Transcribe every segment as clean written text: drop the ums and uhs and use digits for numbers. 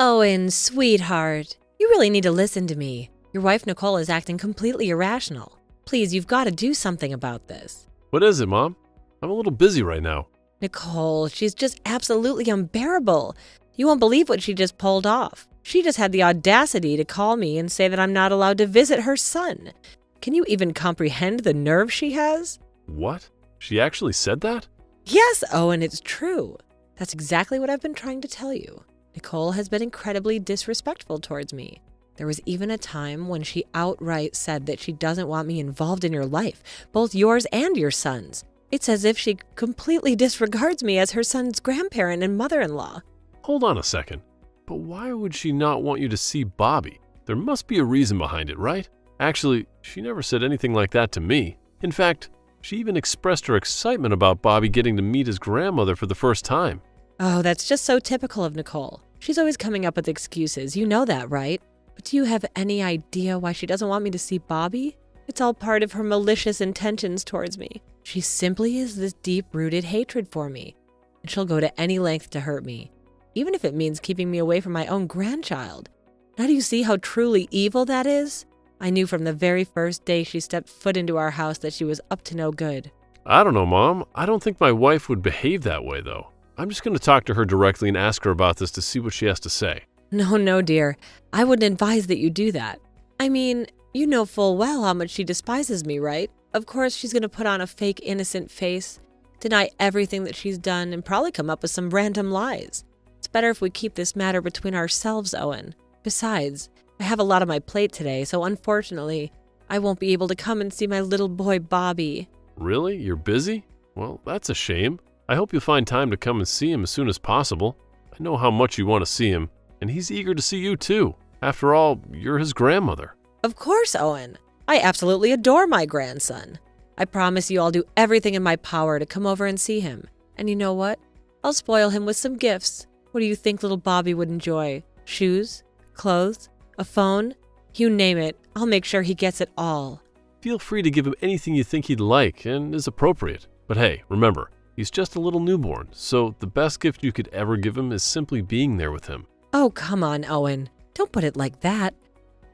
Owen, sweetheart, you really need to listen to me. Your wife Nicole is acting completely irrational. Please, you've got to do something about this. What is it, Mom? I'm a little busy right now. Nicole, she's just absolutely unbearable. You won't believe what she just pulled off. She just had the audacity to call me and say that I'm not allowed to visit her son. Can you even comprehend the nerve she has? What? She actually said that? Yes, Owen, it's true. That's exactly what I've been trying to tell you. Nicole has been incredibly disrespectful towards me. There was even a time when she outright said that she doesn't want me involved in your life, both yours and your son's. It's as if she completely disregards me as her son's grandparent and mother-in-law. Hold on a second. But why would she not want you to see Bobby? There must be a reason behind it, right? Actually, she never said anything like that to me. In fact, she even expressed her excitement about Bobby getting to meet his grandmother for the first time. Oh, that's just so typical of Nicole. She's always coming up with excuses. You know that, right? But do you have any idea why she doesn't want me to see Bobby? It's all part of her malicious intentions towards me. She simply has this deep-rooted hatred for me, and she'll go to any length to hurt me, even if it means keeping me away from my own grandchild. Now do you see how truly evil that is? I knew from the very first day she stepped foot into our house that she was up to no good. I don't know, Mom. I don't think my wife would behave that way, though. I'm just going to talk to her directly and ask her about this to see what she has to say. No, dear. I wouldn't advise that you do that. I mean, you know full well how much she despises me, right? Of course, she's going to put on a fake innocent face, deny everything that she's done, and probably come up with some random lies. It's better if we keep this matter between ourselves, Owen. Besides, I have a lot on my plate today, so unfortunately, I won't be able to come and see my little boy, Bobby. Really? You're busy? Well, that's a shame. I hope you'll find time to come and see him as soon as possible. I know how much you want to see him, and he's eager to see you too. After all, you're his grandmother. Of course, Owen. I absolutely adore my grandson. I promise you I'll do everything in my power to come over and see him. And you know what? I'll spoil him with some gifts. What do you think little Bobby would enjoy? Shoes? Clothes? A phone? You name it, I'll make sure he gets it all. Feel free to give him anything you think he'd like and is appropriate. But hey, remember, he's just a little newborn, so the best gift you could ever give him is simply being there with him. Oh, come on, Owen. Don't put it like that.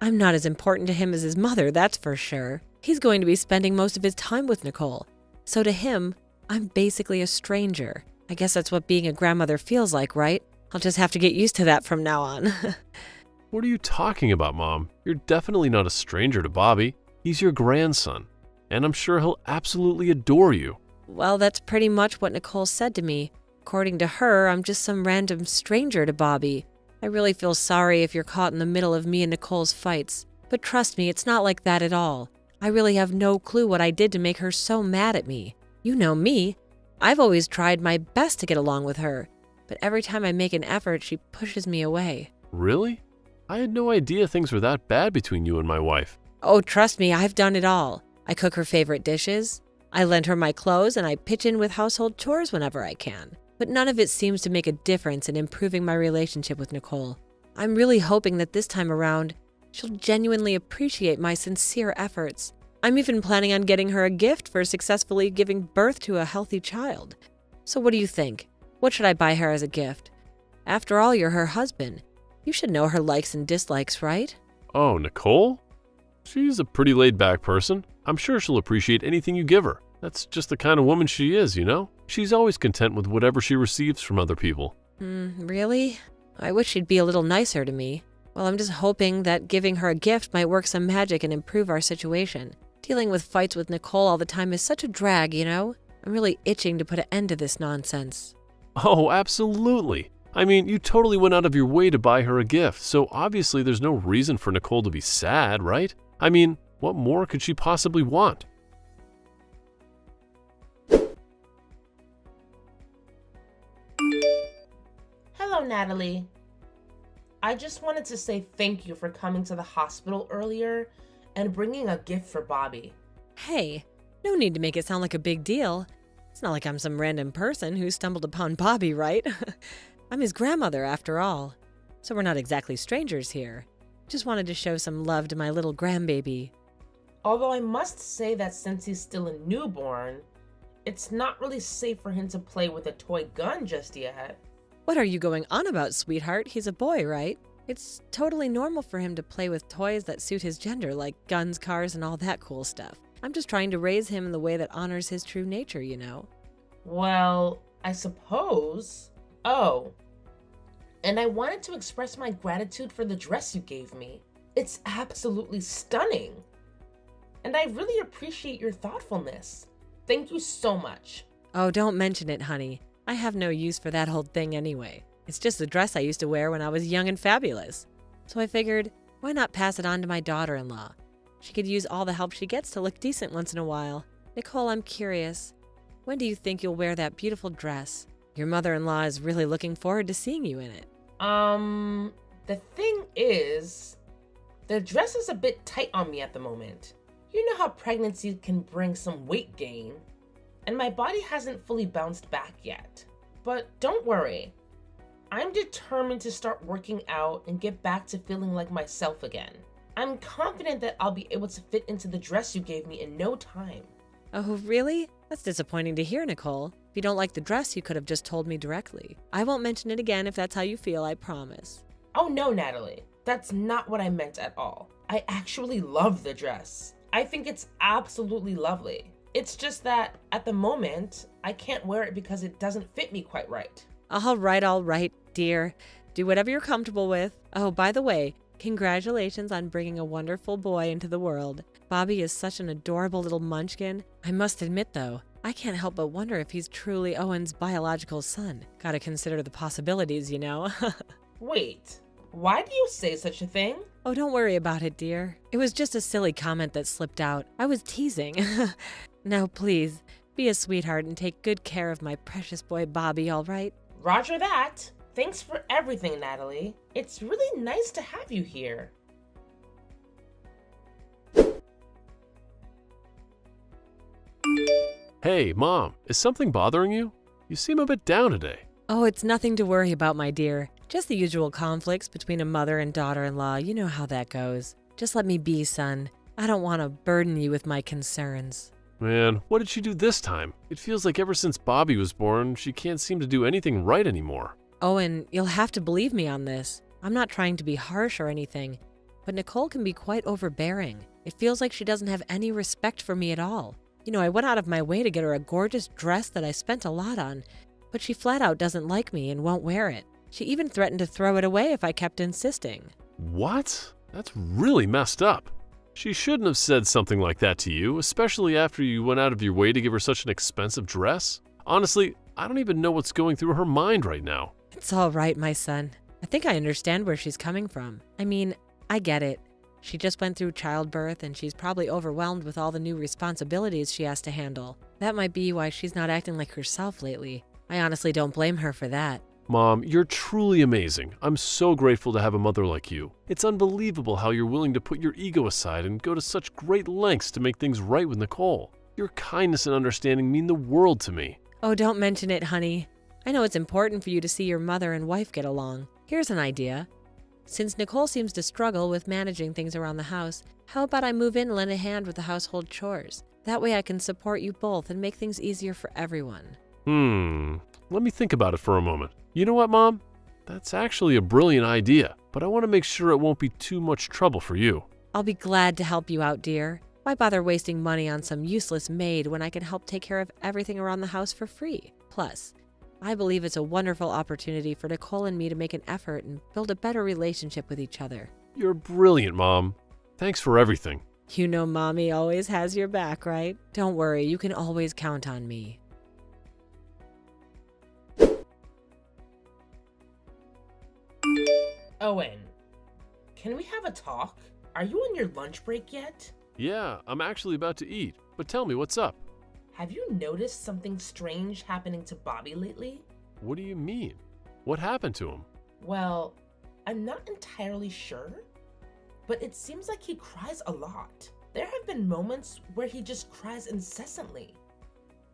I'm not as important to him as his mother, that's for sure. He's going to be spending most of his time with Nicole. So to him, I'm basically a stranger. I guess that's what being a grandmother feels like, right? I'll just have to get used to that from now on. What are you talking about, Mom? You're definitely not a stranger to Bobby. He's your grandson, and I'm sure he'll absolutely adore you. Well, that's pretty much what Nicole said to me. According to her, I'm just some random stranger to Bobby. I really feel sorry if you're caught in the middle of me and Nicole's fights. But trust me, it's not like that at all. I really have no clue what I did to make her so mad at me. You know me. I've always tried my best to get along with her. But every time I make an effort, she pushes me away. Really? I had no idea things were that bad between you and my wife. Oh, trust me, I've done it all. I cook her favorite dishes. I lend her my clothes and I pitch in with household chores whenever I can. But none of it seems to make a difference in improving my relationship with Nicole. I'm really hoping that this time around, she'll genuinely appreciate my sincere efforts. I'm even planning on getting her a gift for successfully giving birth to a healthy child. So what do you think? What should I buy her as a gift? After all, you're her husband. You should know her likes and dislikes, right? Oh, Nicole? She's a pretty laid-back person. I'm sure she'll appreciate anything you give her. That's just the kind of woman she is, you know? She's always content with whatever she receives from other people. Really? I wish she'd be a little nicer to me. Well, I'm just hoping that giving her a gift might work some magic and improve our situation. Dealing with fights with Nicole all the time is such a drag, you know? I'm really itching to put an end to this nonsense. Oh, absolutely. I mean, you totally went out of your way to buy her a gift, so obviously there's no reason for Nicole to be sad, right? I mean, what more could she possibly want? Hello, Natalie. I just wanted to say thank you for coming to the hospital earlier and bringing a gift for Bobby. Hey, no need to make it sound like a big deal. It's not like I'm some random person who stumbled upon Bobby, right? I'm his grandmother, after all. So we're not exactly strangers here. Just wanted to show some love to my little grandbaby. Although I must say that since he's still a newborn, it's not really safe for him to play with a toy gun just yet. What are you going on about, sweetheart? He's a boy, right? It's totally normal for him to play with toys that suit his gender, like guns, cars, and all that cool stuff. I'm just trying to raise him in the way that honors his true nature, you know? Well, I suppose. Oh, and I wanted to express my gratitude for the dress you gave me. It's absolutely stunning. And I really appreciate your thoughtfulness. Thank you so much. Oh, don't mention it, honey. I have no use for that old thing anyway. It's just a dress I used to wear when I was young and fabulous. So I figured, why not pass it on to my daughter-in-law? She could use all the help she gets to look decent once in a while. Nicole, I'm curious. When do you think you'll wear that beautiful dress? Your mother-in-law is really looking forward to seeing you in it. The thing is, the dress is a bit tight on me at the moment. You know how pregnancy can bring some weight gain, and my body hasn't fully bounced back yet. But don't worry, I'm determined to start working out and get back to feeling like myself again. I'm confident that I'll be able to fit into the dress you gave me in no time. Oh, really? That's disappointing to hear, Nicole. If you don't like the dress, you could have just told me directly. I won't mention it again if that's how you feel, I promise. Oh no, Natalie. That's not what I meant at all. I actually love the dress. I think it's absolutely lovely. It's just that, at the moment, I can't wear it because it doesn't fit me quite right. All right, dear. Do whatever you're comfortable with. Oh, by the way, congratulations on bringing a wonderful boy into the world. Bobby is such an adorable little munchkin. I must admit, though, I can't help but wonder if he's truly Owen's biological son. Gotta consider the possibilities, you know? Wait, why do you say such a thing? Oh, don't worry about it, dear. It was just a silly comment that slipped out. I was teasing. Now, please, be a sweetheart and take good care of my precious boy Bobby, all right? Roger that. Thanks for everything, Natalie. It's really nice to have you here. Hey, Mom, is something bothering you? You seem a bit down today. Oh, it's nothing to worry about, my dear. Just the usual conflicts between a mother and daughter-in-law. You know how that goes. Just let me be, son. I don't want to burden you with my concerns. Man, what did she do this time? It feels like ever since Bobby was born, she can't seem to do anything right anymore. Owen, you'll have to believe me on this. I'm not trying to be harsh or anything, but Nicole can be quite overbearing. It feels like she doesn't have any respect for me at all. You know, I went out of my way to get her a gorgeous dress that I spent a lot on, but she flat out doesn't like me and won't wear it. She even threatened to throw it away if I kept insisting. What? That's really messed up. She shouldn't have said something like that to you, especially after you went out of your way to give her such an expensive dress. Honestly, I don't even know what's going through her mind right now. It's all right, my son. I think I understand where she's coming from. I mean, I get it. She just went through childbirth and she's probably overwhelmed with all the new responsibilities she has to handle. That might be why she's not acting like herself lately. I honestly don't blame her for that. Mom, you're truly amazing. I'm so grateful to have a mother like you. It's unbelievable how you're willing to put your ego aside and go to such great lengths to make things right with Nicole. Your kindness and understanding mean the world to me. Oh, don't mention it, honey. I know it's important for you to see your mother and wife get along. Here's an idea. Since Nicole seems to struggle with managing things around the house, how about I move in and lend a hand with the household chores? That way I can support you both and make things easier for everyone. Let me think about it for a moment. You know what, Mom? That's actually a brilliant idea, but I want to make sure it won't be too much trouble for you. I'll be glad to help you out, dear. Why bother wasting money on some useless maid when I can help take care of everything around the house for free? Plus, I believe it's a wonderful opportunity for Nicole and me to make an effort and build a better relationship with each other. You're brilliant, Mom. Thanks for everything. You know Mommy always has your back, right? Don't worry, you can always count on me. Owen, can we have a talk? Are you on your lunch break yet? Yeah, I'm actually about to eat, but tell me what's up. Have you noticed something strange happening to Bobby lately? What do you mean? What happened to him? Well, I'm not entirely sure, but it seems like he cries a lot. There have been moments where he just cries incessantly,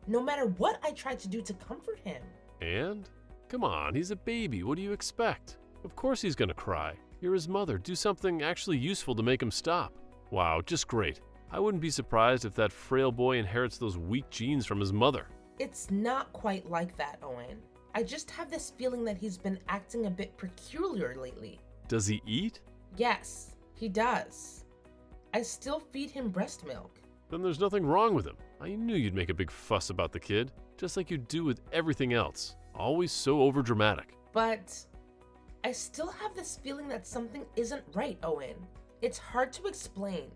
no matter what I try to do to comfort him. And? Come on, he's a baby. What do you expect? Of course he's gonna cry. You're his mother. Do something actually useful to make him stop. Wow, just great. I wouldn't be surprised if that frail boy inherits those weak genes from his mother. It's not quite like that, Owen. I just have this feeling that he's been acting a bit peculiar lately. Does he eat? Yes, he does. I still feed him breast milk. Then there's nothing wrong with him. I knew you'd make a big fuss about the kid, just like you do with everything else. Always so overdramatic. But I still have this feeling that something isn't right, Owen. It's hard to explain.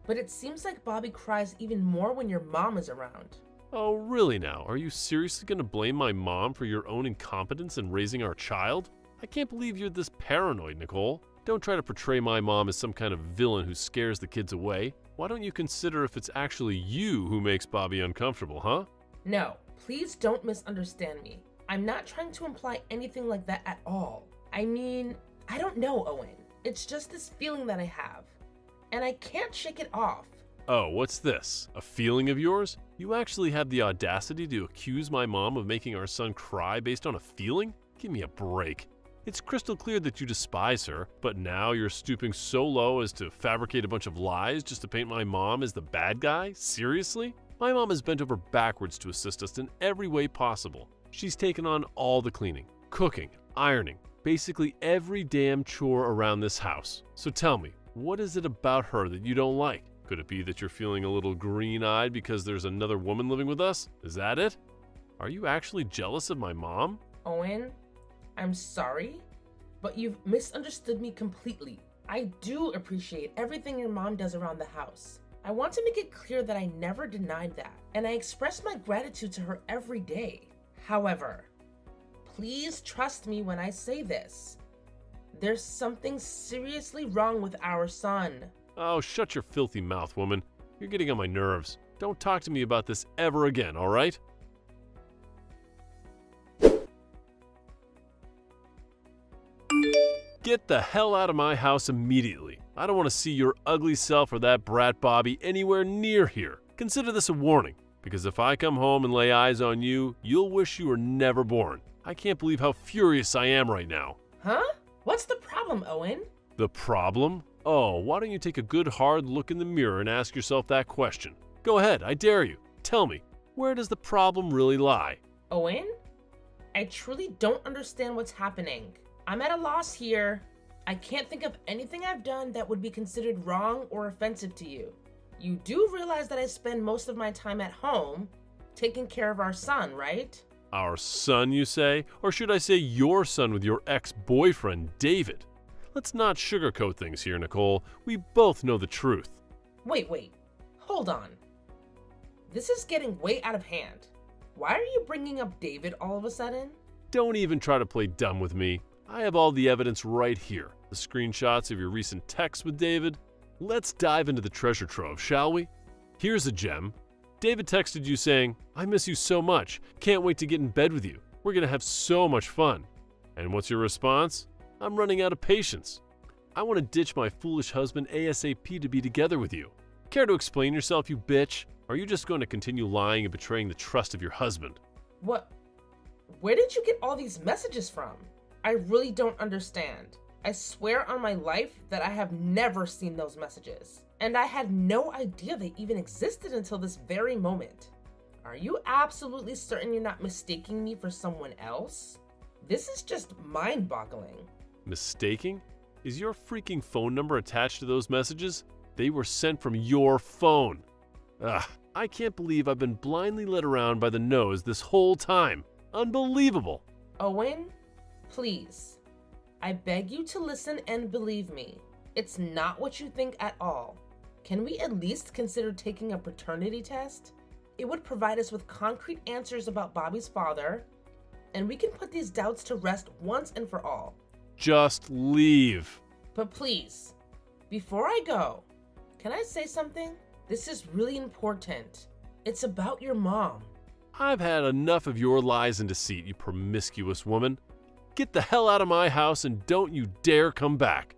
But it seems like Bobby cries even more when your mom is around. Oh, really now? Are you seriously going to blame my mom for your own incompetence in raising our child? I can't believe you're this paranoid, Nicole. Don't try to portray my mom as some kind of villain who scares the kids away. Why don't you consider if it's actually you who makes Bobby uncomfortable, huh? No, please don't misunderstand me. I'm not trying to imply anything like that at all. I mean, I don't know, Owen. It's just this feeling that I have. And I can't shake it off. Oh, what's this? A feeling of yours? You actually have the audacity to accuse my mom of making our son cry based on a feeling? Give me a break. It's crystal clear that you despise her, but now you're stooping so low as to fabricate a bunch of lies just to paint my mom as the bad guy? Seriously? My mom has bent over backwards to assist us in every way possible. She's taken on all the cleaning, cooking, ironing, basically every damn chore around this house. So tell me, what is it about her that you don't like? Could it be that you're feeling a little green-eyed because there's another woman living with us? Is that it? Are you actually jealous of my mom? Owen, I'm sorry, but you've misunderstood me completely. I do appreciate everything your mom does around the house. I want to make it clear that I never denied that, and I express my gratitude to her every day. However, please trust me when I say this. There's something seriously wrong with our son. Oh, shut your filthy mouth, woman. You're getting on my nerves. Don't talk to me about this ever again, all right? Get the hell out of my house immediately. I don't want to see your ugly self or that brat Bobby anywhere near here. Consider this a warning, because if I come home and lay eyes on you, you'll wish you were never born. I can't believe how furious I am right now. Huh? What's the problem, Owen? The problem? Oh, why don't you take a good hard look in the mirror and ask yourself that question? Go ahead, I dare you. Tell me, where does the problem really lie? Owen? I truly don't understand what's happening. I'm at a loss here. I can't think of anything I've done that would be considered wrong or offensive to you. You do realize that I spend most of my time at home taking care of our son, right? Our son, you say? Or should I say your son with your ex-boyfriend, David? Let's not sugarcoat things here, Nicole. We both know the truth. Wait. Hold on. This is getting way out of hand. Why are you bringing up David all of a sudden? Don't even try to play dumb with me. I have all the evidence right here. The screenshots of your recent texts with David. Let's dive into the treasure trove, shall we? Here's a gem. David texted you saying, "I miss you so much. Can't wait to get in bed with you. We're going to have so much fun." And what's your response? "I'm running out of patience. I want to ditch my foolish husband ASAP to be together with you." Care to explain yourself, you bitch? Or are you just going to continue lying and betraying the trust of your husband? What? Where did you get all these messages from? I really don't understand. I swear on my life that I have never seen those messages. And I had no idea they even existed until this very moment. Are you absolutely certain you're not mistaking me for someone else? This is just mind-boggling. Mistaking? Is your freaking phone number attached to those messages? They were sent from your phone. Ugh, I can't believe I've been blindly led around by the nose this whole time. Unbelievable. Owen, please. I beg you to listen and believe me. It's not what you think at all. Can we at least consider taking a paternity test? It would provide us with concrete answers about Bobby's father, and we can put these doubts to rest once and for all. Just leave. But please, before I go, can I say something? This is really important. It's about your mom. I've had enough of your lies and deceit, you promiscuous woman. Get the hell out of my house and don't you dare come back.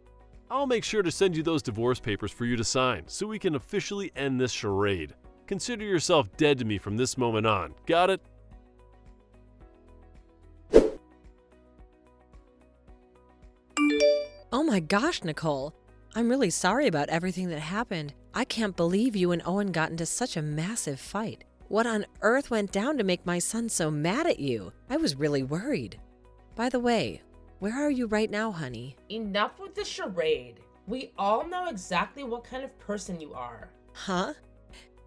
I'll make sure to send you those divorce papers for you to sign so we can officially end this charade. Consider yourself dead to me from this moment on. Got it? Oh my gosh, Nicole. I'm really sorry about everything that happened. I can't believe you and Owen got into such a massive fight. What on earth went down to make my son so mad at you? I was really worried. By the way, where are you right now, honey? Enough with the charade. We all know exactly what kind of person you are. Huh?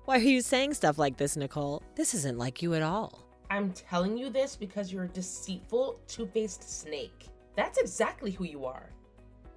Why are you saying stuff like this, Nicole? This isn't like you at all. I'm telling you this because you're a deceitful, two-faced snake. That's exactly who you are.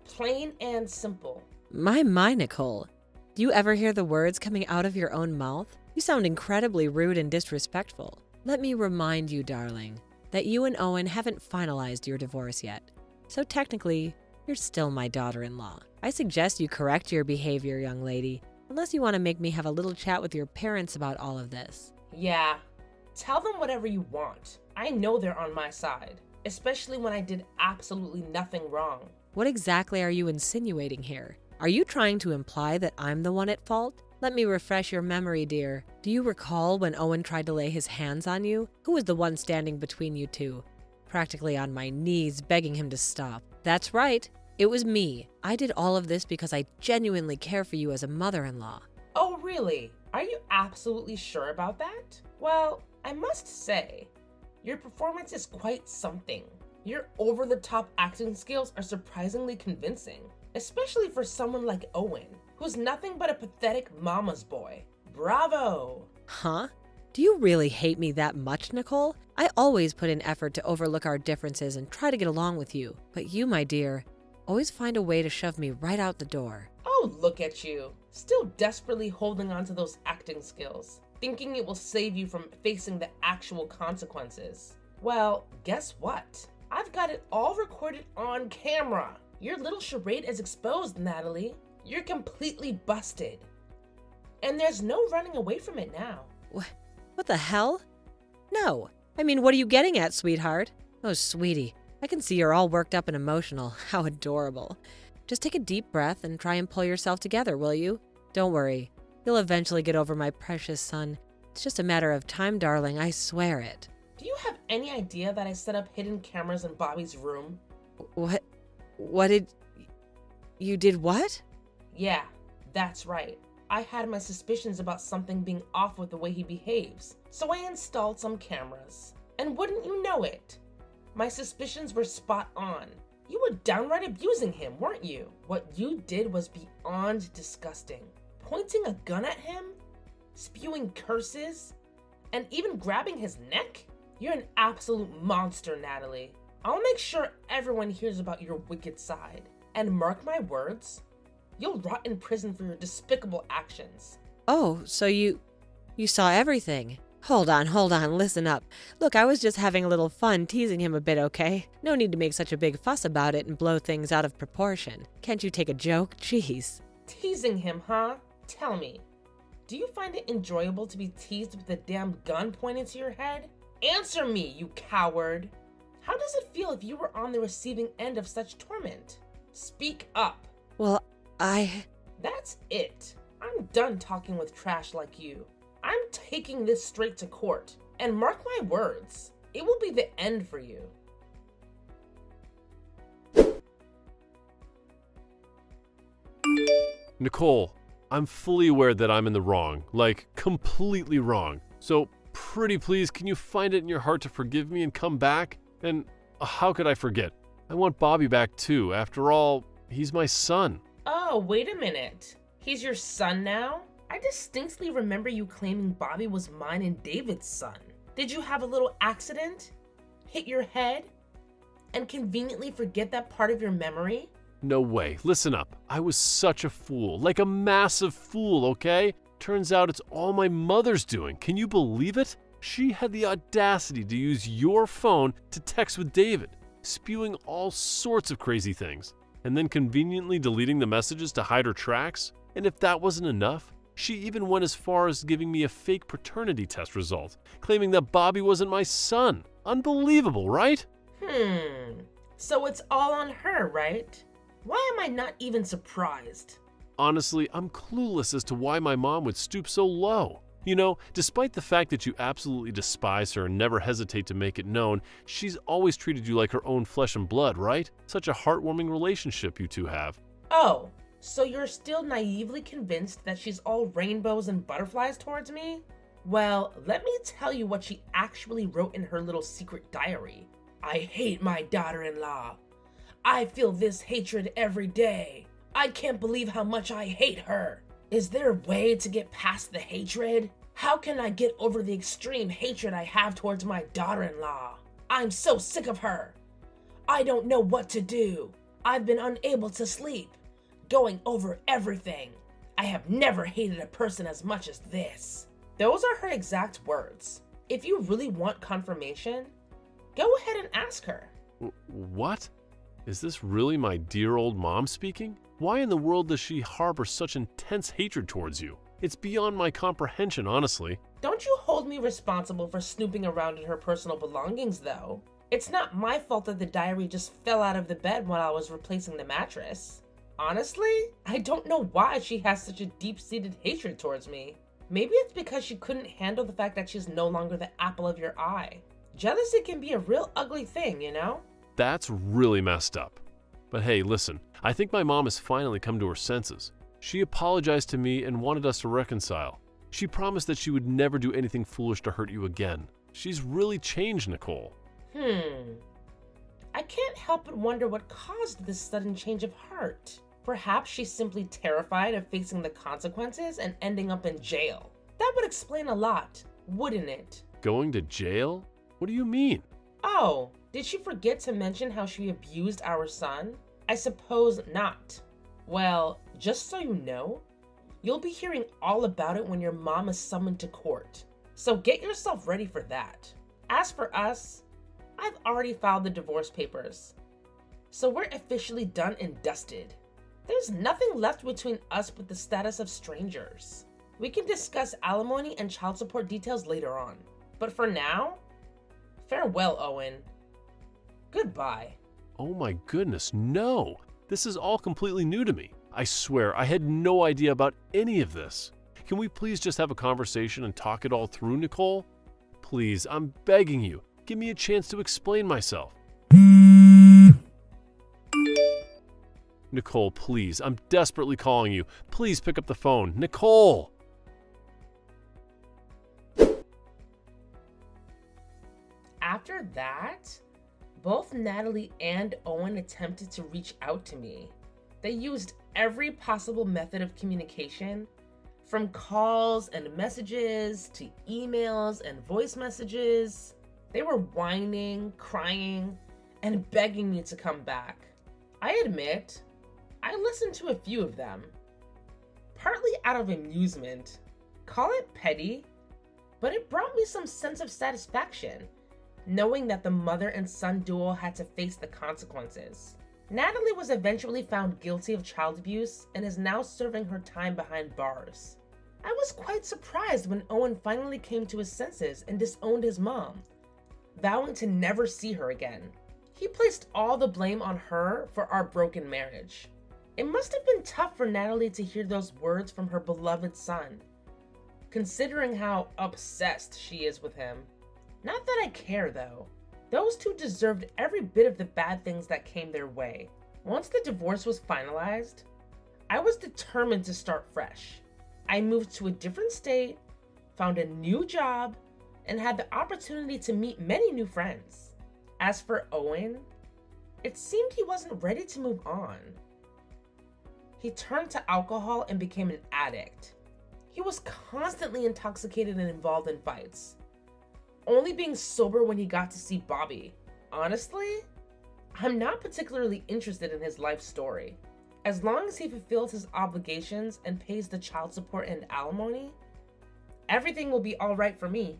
Plain and simple. My, Nicole. Do you ever hear the words coming out of your own mouth? You sound incredibly rude and disrespectful. Let me remind you, darling, that you and Owen haven't finalized your divorce yet. So technically, you're still my daughter-in-law. I suggest you correct your behavior, young lady, unless you want to make me have a little chat with your parents about all of this. Yeah, tell them whatever you want. I know they're on my side, especially when I did absolutely nothing wrong. What exactly are you insinuating here? Are you trying to imply that I'm the one at fault? Let me refresh your memory, dear. Do you recall when Owen tried to lay his hands on you? Who was the one standing between you two? Practically on my knees, begging him to stop. That's right. It was me. I did all of this because I genuinely care for you as a mother-in-law. Oh, really? Are you absolutely sure about that? Well, I must say, your performance is quite something. Your over-the-top acting skills are surprisingly convincing, especially for someone like Owen, who's nothing but a pathetic mama's boy. Bravo! Huh? Do you really hate me that much, Nicole? I always put in effort to overlook our differences and try to get along with you. But you, my dear, always find a way to shove me right out the door. Oh, look at you, still desperately holding on to those acting skills, thinking it will save you from facing the actual consequences. Well, guess what? I've got it all recorded on camera. Your little charade is exposed, Natalie. You're completely busted. And there's no running away from it now. What the hell? No. I mean, what are you getting at, sweetheart? Oh, sweetie, I can see you're all worked up and emotional. How adorable. Just take a deep breath and try and pull yourself together, will you? Don't worry. You'll eventually get over my precious son. It's just a matter of time, darling. I swear it. Do you have any idea that I set up hidden cameras in Bobby's room? What? You did what? Yeah, that's right. I had my suspicions about something being off with the way he behaves, so I installed some cameras. And wouldn't you know it, my suspicions were spot on. You were downright abusing him, weren't you? What you did was beyond disgusting. Pointing a gun at him, spewing curses, and even grabbing his neck? You're an absolute monster, Natalie. I'll make sure everyone hears about your wicked side. And mark my words, you'll rot in prison for your despicable actions. Oh, so you saw everything. Hold on, listen up. Look, I was just having a little fun teasing him a bit, okay? No need to make such a big fuss about it and blow things out of proportion. Can't you take a joke? Jeez. Teasing him, huh? Tell me, do you find it enjoyable to be teased with a damn gun pointed to your head? Answer me, you coward! How does it feel if you were on the receiving end of such torment? Speak up. Well, That's it. I'm done talking with trash like you. I'm taking this straight to court. And mark my words, it will be the end for you. Nicole, I'm fully aware that I'm in the wrong, like completely wrong. So pretty please, can you find it in your heart to forgive me and come back? And how could I forget? I want Bobby back too. After all, he's my son. Oh, wait a minute. He's your son now? I distinctly remember you claiming Bobby was mine and David's son. Did you have a little accident? Hit your head? And conveniently forget that part of your memory? No way. Listen up. I was such a fool, like a massive fool, okay? Turns out it's all my mother's doing. Can you believe it? She had the audacity to use your phone to text with David, spewing all sorts of crazy things, and then conveniently deleting the messages to hide her tracks. And if that wasn't enough, she even went as far as giving me a fake paternity test result, claiming that Bobby wasn't my son. Unbelievable, right? So it's all on her, right? Why am I not even surprised? Honestly, I'm clueless as to why my mom would stoop so low. You know, despite the fact that you absolutely despise her and never hesitate to make it known, she's always treated you like her own flesh and blood, right? Such a heartwarming relationship you two have. Oh, so you're still naively convinced that she's all rainbows and butterflies towards me? Well, let me tell you what she actually wrote in her little secret diary. I hate my daughter-in-law. I feel this hatred every day. I can't believe how much I hate her. Is there a way to get past the hatred? How can I get over the extreme hatred I have towards my daughter-in-law? I'm so sick of her. I don't know what to do. I've been unable to sleep, going over everything. I have never hated a person as much as this. Those are her exact words. If you really want confirmation, go ahead and ask her. What? Is this really my dear old mom speaking? Why in the world does she harbor such intense hatred towards you? It's beyond my comprehension, honestly. Don't you hold me responsible for snooping around in her personal belongings, though. It's not my fault that the diary just fell out of the bed while I was replacing the mattress. Honestly, I don't know why she has such a deep-seated hatred towards me. Maybe it's because she couldn't handle the fact that she's no longer the apple of your eye. Jealousy can be a real ugly thing, you know? That's really messed up. But hey, listen, I think my mom has finally come to her senses. She apologized to me and wanted us to reconcile. She promised that she would never do anything foolish to hurt you again. She's really changed, Nicole. I can't help but wonder what caused this sudden change of heart. Perhaps she's simply terrified of facing the consequences and ending up in jail. That would explain a lot, wouldn't it? Going to jail? What do you mean? Oh, did she forget to mention how she abused our son? I suppose not. Well, just so you know, you'll be hearing all about it when your mom is summoned to court. So get yourself ready for that. As for us, I've already filed the divorce papers. So we're officially done and dusted. There's nothing left between us but the status of strangers. We can discuss alimony and child support details later on. But for now, farewell, Owen. Goodbye. Oh my goodness, no! This is all completely new to me. I swear, I had no idea about any of this. Can we please just have a conversation and talk it all through, Nicole? Please, I'm begging you, give me a chance to explain myself. Nicole, please, I'm desperately calling you. Please pick up the phone. Nicole! After that, both Natalie and Owen attempted to reach out to me. They used every possible method of communication, from calls and messages to emails and voice messages. They were whining, crying, and begging me to come back. I admit, I listened to a few of them, partly out of amusement. Call it petty, but it brought me some sense of satisfaction, knowing that the mother and son duo had to face the consequences. Natalie was eventually found guilty of child abuse and is now serving her time behind bars. I was quite surprised when Owen finally came to his senses and disowned his mom, vowing to never see her again. He placed all the blame on her for our broken marriage. It must have been tough for Natalie to hear those words from her beloved son, considering how obsessed she is with him. Not that I care though. Those two deserved every bit of the bad things that came their way. Once the divorce was finalized, I was determined to start fresh. I moved to a different state, found a new job, and had the opportunity to meet many new friends. As for Owen, it seemed he wasn't ready to move on. He turned to alcohol and became an addict. He was constantly intoxicated and involved in fights, only being sober when he got to see Bobby. Honestly, I'm not particularly interested in his life story. As long as he fulfills his obligations and pays the child support and alimony, everything will be all right for me.